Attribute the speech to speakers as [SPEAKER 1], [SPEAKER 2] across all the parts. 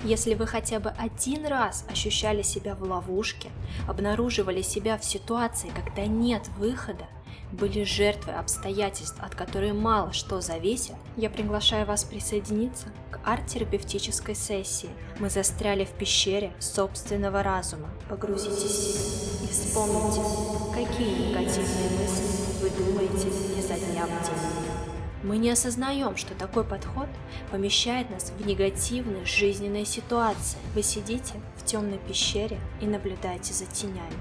[SPEAKER 1] Если вы хотя бы один раз ощущали себя в ловушке, обнаруживали себя в ситуации, когда нет выхода, были жертвой обстоятельств, от которых мало что зависит, я приглашаю вас присоединиться к арт-терапевтической сессии. Мы застряли в пещере собственного разума. Погрузитесь в себя и вспомните, какие негативные мысли вы думаете изо дня в день. Мы не осознаем, что такой подход помещает нас в негативные жизненные ситуации. Вы сидите в темной пещере и наблюдаете за тенями.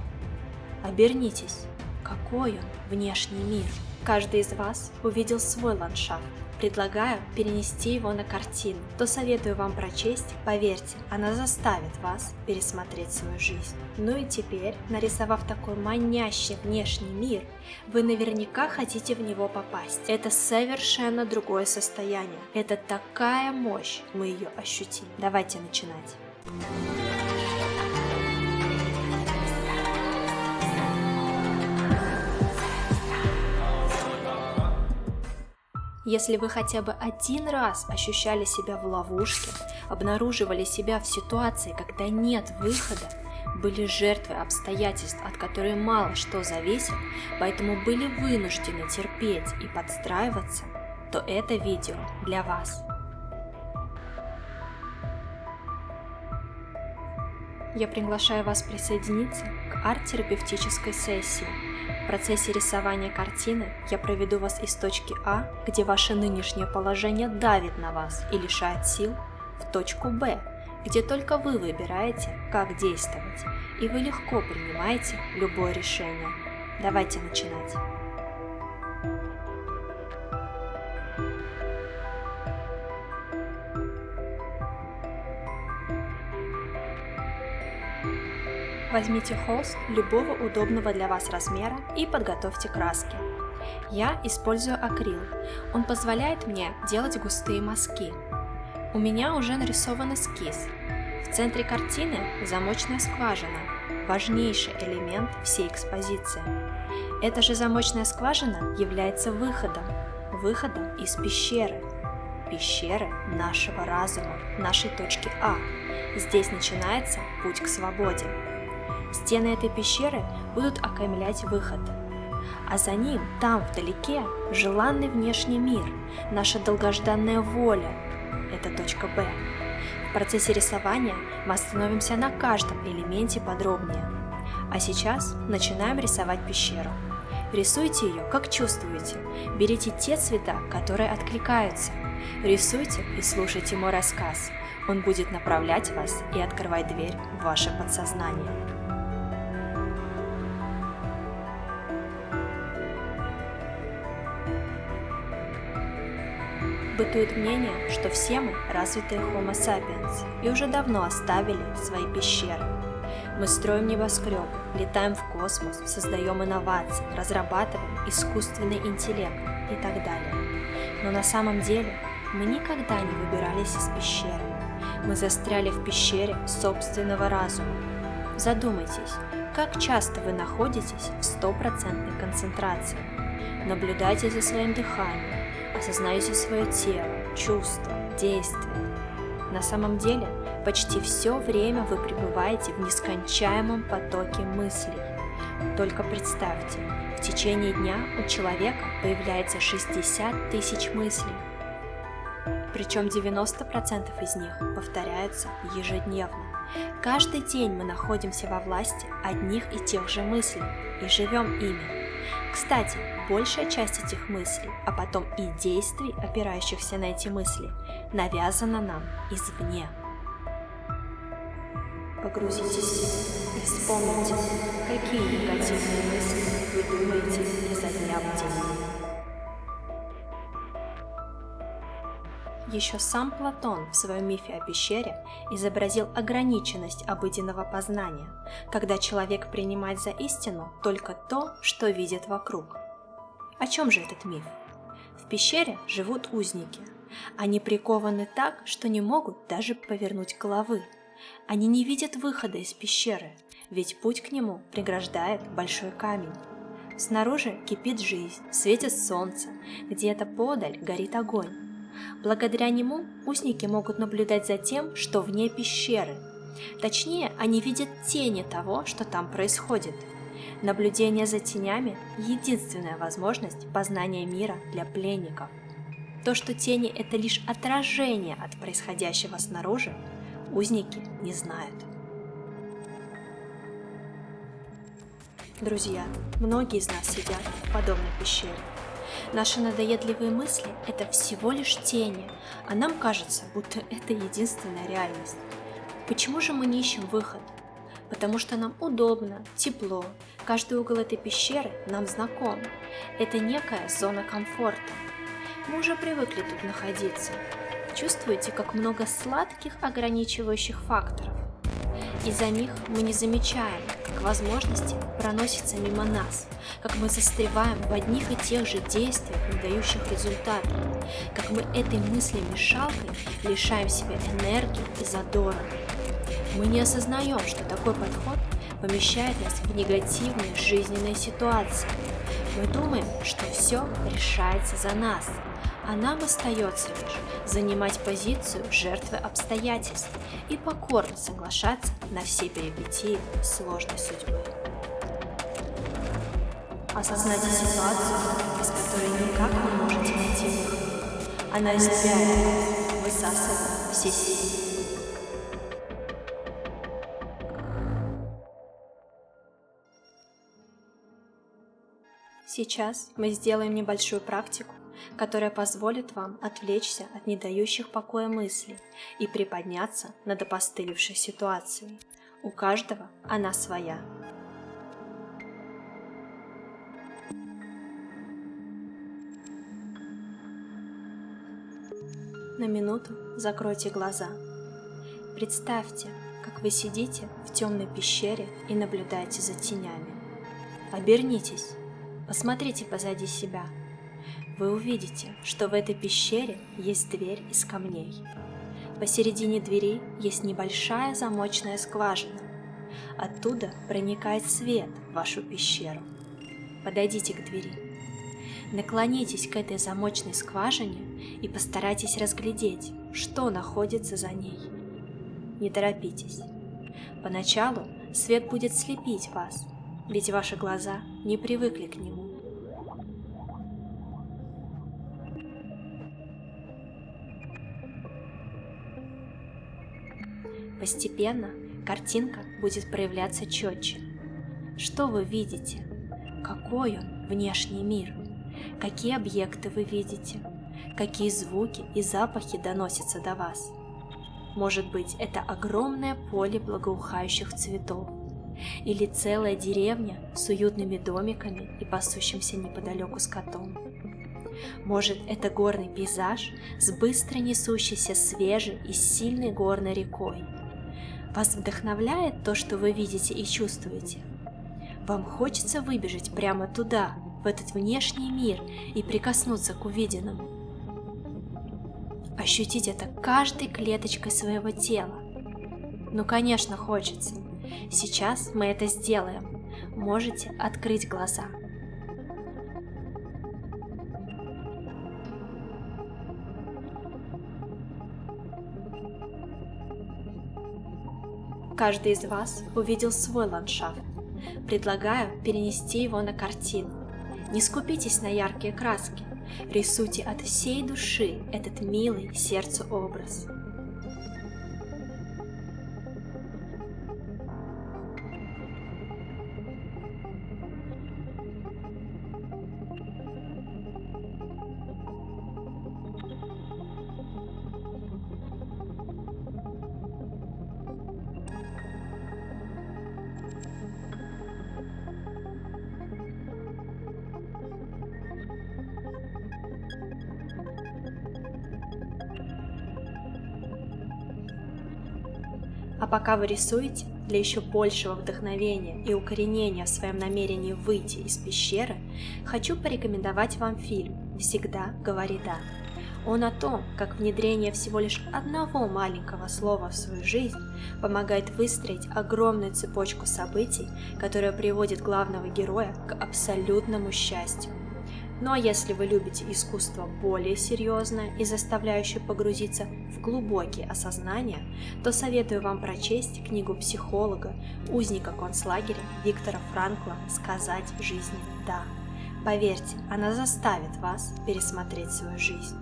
[SPEAKER 1] Обернитесь. Какой он, внешний мир? Каждый из вас увидел свой ландшафт. Предлагаю перенести его на картину. То советую вам прочесть, поверьте, она заставит вас пересмотреть свою жизнь. Ну и теперь, нарисовав такой манящий внешний мир, вы наверняка хотите в него попасть. Это совершенно другое состояние. Это такая мощь, мы ее ощутим. Давайте начинать. Если вы хотя бы один раз ощущали себя в ловушке, обнаруживали себя в ситуации, когда нет выхода, были жертвой обстоятельств, от которых мало что зависит, поэтому были вынуждены терпеть и подстраиваться, то это видео для вас. Я приглашаю вас присоединиться к арт-терапевтической сессии. В процессе рисования картины я проведу вас из точки А, где ваше нынешнее положение давит на вас и лишает сил, в точку Б, где только вы выбираете, как действовать, и вы легко принимаете любое решение. Давайте начинать. Возьмите холст любого удобного для вас размера и подготовьте краски. Я использую акрил. Он позволяет мне делать густые мазки. У меня уже нарисован эскиз. В центре картины замочная скважина, важнейший элемент всей экспозиции. Эта же замочная скважина является выходом из пещеры нашего разума, нашей точки А. Здесь начинается путь к свободе. Стены этой пещеры будут окаймлять выход, а за ним, там вдалеке, желанный внешний мир, наша долгожданная воля – это точка Б. В процессе рисования мы остановимся на каждом элементе подробнее. А сейчас начинаем рисовать пещеру. Рисуйте ее, как чувствуете. Берите те цвета, которые откликаются. Рисуйте и слушайте мой рассказ. Он будет направлять вас и открывать дверь в ваше подсознание. Бытует мнение, что все мы развитые Homo sapiens и уже давно оставили свои пещеры. Мы строим небоскреб, летаем в космос, создаем инновации, разрабатываем искусственный интеллект и так далее. Но на самом деле мы никогда не выбирались из пещеры. Мы застряли в пещере собственного разума. Задумайтесь, как часто вы находитесь в 100% концентрации. Наблюдайте за своим дыханием. Осознайте свое тело, чувства, действия. На самом деле, почти все время вы пребываете в нескончаемом потоке мыслей. Только представьте, в течение дня у человека появляется 60 тысяч мыслей. Причем 90% из них повторяются ежедневно. Каждый день мы находимся во власти одних и тех же мыслей и живем ими. Кстати, большая часть этих мыслей, а потом и действий, опирающихся на эти мысли, навязана нам извне. Погрузитесь и вспомните, какие негативные мысли вы думаете изо дня в день. Еще сам Платон в своем мифе о пещере изобразил ограниченность обыденного познания, когда человек принимает за истину только то, что видит вокруг. О чем же этот миф? В пещере живут узники. Они прикованы так, что не могут даже повернуть головы. Они не видят выхода из пещеры, ведь путь к нему преграждает большой камень. Снаружи кипит жизнь, светит солнце, где-то подаль горит огонь. Благодаря нему узники могут наблюдать за тем, что вне пещеры. Точнее, они видят тени того, что там происходит. Наблюдение за тенями – единственная возможность познания мира для пленников. То, что тени – это лишь отражение от происходящего снаружи, узники не знают. Друзья, многие из нас сидят в подобной пещере. Наши надоедливые мысли – это всего лишь тени, а нам кажется, будто это единственная реальность. Почему же мы не ищем выход? Потому что нам удобно, тепло, каждый угол этой пещеры нам знаком. Это некая зона комфорта. Мы уже привыкли тут находиться. Чувствуете, как много сладких ограничивающих факторов? Из-за них мы не замечаем, как возможности проносятся мимо нас, как мы застреваем в одних и тех же действиях, не дающих результатов, как мы этой мыслью-мешалкой лишаем себя энергии и задора. Мы не осознаем, что такой подход помещает нас в негативные жизненные ситуации. Мы думаем, что все решается за нас, а нам остается лишь занимать позицию жертвы обстоятельств и покорно соглашаться на все перипетии сложной судьбы. Осознайте ситуацию, из которой никак не можете найти выход. Она изнуряет, высасывает все силы. Сейчас мы сделаем небольшую практику, которая позволит вам отвлечься от не дающих покоя мыслей и приподняться над опостылевшей ситуацией. У каждого она своя. На минуту закройте глаза. Представьте, как вы сидите в темной пещере и наблюдаете за тенями. Обернитесь, посмотрите позади себя. Вы увидите, что в этой пещере есть дверь из камней. Посередине двери есть небольшая замочная скважина. Оттуда проникает свет в вашу пещеру. Подойдите к двери. Наклонитесь к этой замочной скважине и постарайтесь разглядеть, что находится за ней. Не торопитесь. Поначалу свет будет слепить вас, ведь ваши глаза не привыкли к нему. Постепенно картинка будет проявляться четче. Что вы видите? Какой он, внешний мир? Какие объекты вы видите? Какие звуки и запахи доносятся до вас? Может быть, это огромное поле благоухающих цветов? Или целая деревня с уютными домиками и пасущимся неподалеку скотом? Может, это горный пейзаж с быстро несущейся свежей и сильной горной рекой? Вас вдохновляет то, что вы видите и чувствуете? Вам хочется выбежать прямо туда, в этот внешний мир, и прикоснуться к увиденному? Ощутить это каждой клеточкой своего тела? Ну, конечно, хочется. Сейчас мы это сделаем. Можете открыть глаза. Каждый из вас увидел свой ландшафт. Предлагаю перенести его на картину. Не скупитесь на яркие краски. Рисуйте от всей души этот милый сердцу образ. А пока вы рисуете, для еще большего вдохновения и укоренения в своем намерении выйти из пещеры, хочу порекомендовать вам фильм «Всегда говори да». Он о том, как внедрение всего лишь одного маленького слова в свою жизнь помогает выстроить огромную цепочку событий, которая приводит главного героя к абсолютному счастью. Ну а если вы любите искусство более серьезное и заставляющее погрузиться в глубокие осознания, то советую вам прочесть книгу психолога, узника концлагеря Виктора Франкла «Сказать жизни да». Поверьте, она заставит вас пересмотреть свою жизнь.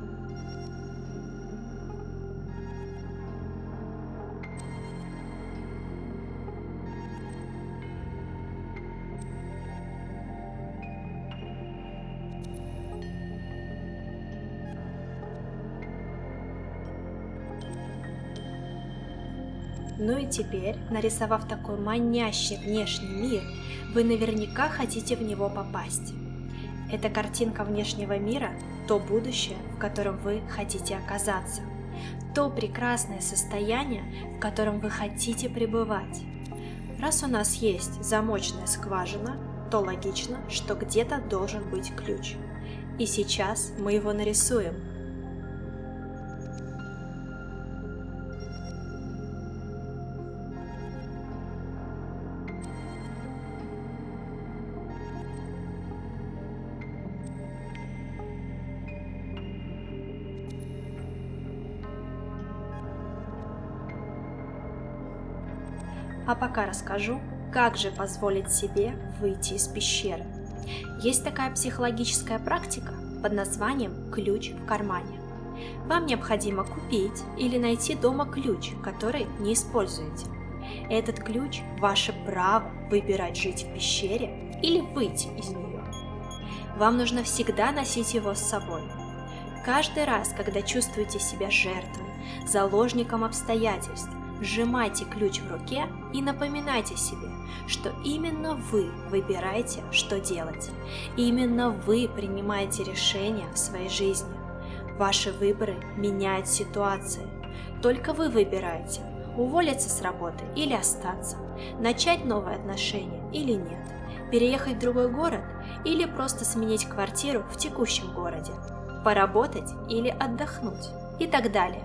[SPEAKER 1] Ну и теперь, нарисовав такой манящий внешний мир, вы наверняка хотите в него попасть. Эта картинка внешнего мира – то будущее, в котором вы хотите оказаться, то прекрасное состояние, в котором вы хотите пребывать. Раз у нас есть замочная скважина, то логично, что где-то должен быть ключ. И сейчас мы его нарисуем. А пока расскажу, как же позволить себе выйти из пещеры. Есть такая психологическая практика под названием «ключ в кармане». Вам необходимо купить или найти дома ключ, который не используете. Этот ключ – ваше право выбирать жить в пещере или выйти из нее. Вам нужно всегда носить его с собой. Каждый раз, когда чувствуете себя жертвой, заложником обстоятельств, сжимайте ключ в руке и напоминайте себе, что именно вы выбираете, что делать. Именно вы принимаете решения в своей жизни. Ваши выборы меняют ситуации. Только вы выбираете, уволиться с работы или остаться, начать новые отношения или нет, переехать в другой город или просто сменить квартиру в текущем городе, поработать или отдохнуть и так далее.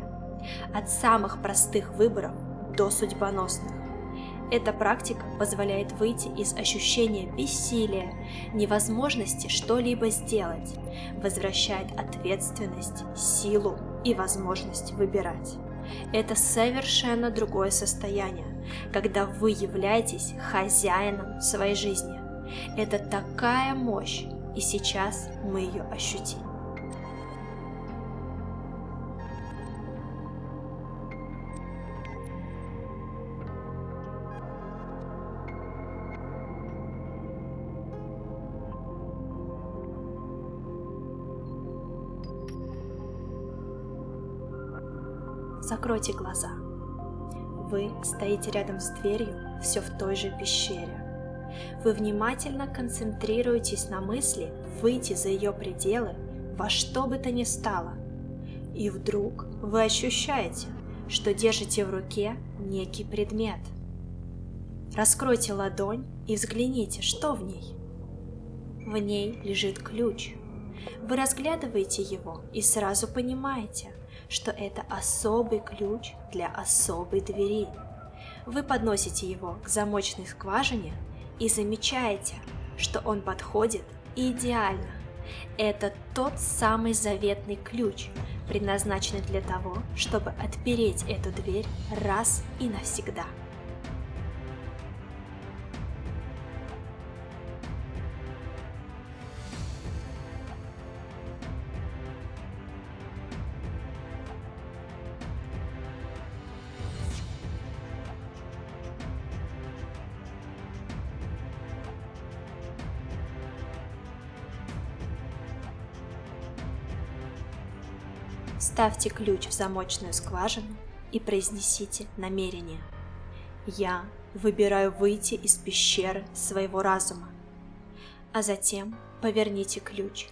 [SPEAKER 1] От самых простых выборов до судьбоносных. Эта практика позволяет выйти из ощущения бессилия, невозможности что-либо сделать, возвращает ответственность, силу и возможность выбирать. Это совершенно другое состояние, когда вы являетесь хозяином своей жизни. Это такая мощь, и сейчас мы ее ощутим. Закройте глаза. Вы стоите рядом с дверью, все в той же пещере. Вы внимательно концентрируетесь на мысли выйти за ее пределы во что бы то ни стало. И вдруг вы ощущаете, что держите в руке некий предмет. Раскройте ладонь и взгляните, что в ней. В ней лежит ключ. Вы разглядываете его и сразу понимаете, что это особый ключ для особой двери. Вы подносите его к замочной скважине и замечаете, что он подходит идеально. Это тот самый заветный ключ, предназначенный для того, чтобы отпереть эту дверь раз и навсегда. Вставьте ключ в замочную скважину и произнесите намерение. Я выбираю выйти из пещеры своего разума. А затем поверните ключ.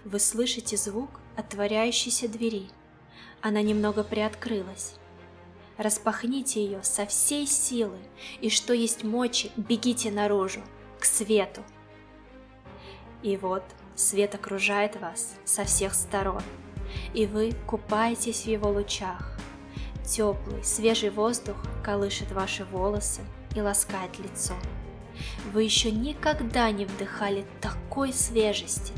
[SPEAKER 1] Вы слышите звук отворяющейся двери. Она немного приоткрылась. Распахните ее со всей силы и, что есть мочи, бегите наружу, к свету. И вот свет окружает вас со всех сторон, и вы купаетесь в его лучах. Теплый, свежий воздух колышет ваши волосы и ласкает лицо. Вы еще никогда не вдыхали такой свежести,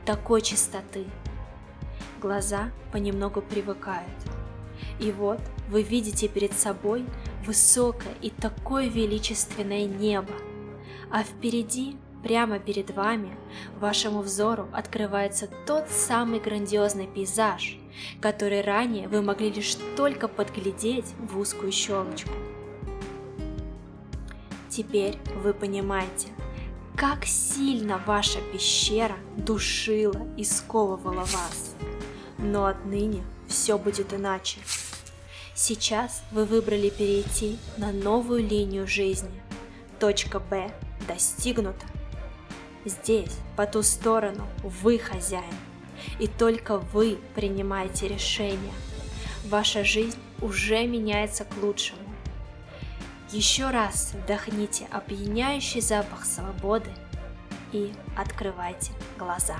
[SPEAKER 1] такой чистоты. Глаза понемногу привыкают. И вот вы видите перед собой высокое и такое величественное небо, а впереди, прямо перед вами, вашему взору открывается тот самый грандиозный пейзаж, который ранее вы могли лишь только подглядеть в узкую щелочку. Теперь вы понимаете, как сильно ваша пещера душила и сковывала вас. Но отныне все будет иначе. Сейчас вы выбрали перейти на новую линию жизни. Точка Б достигнута. Здесь, по ту сторону, вы хозяин, и только вы принимаете решения. Ваша жизнь уже меняется к лучшему. Еще раз вдохните опьяняющий запах свободы и открывайте глаза.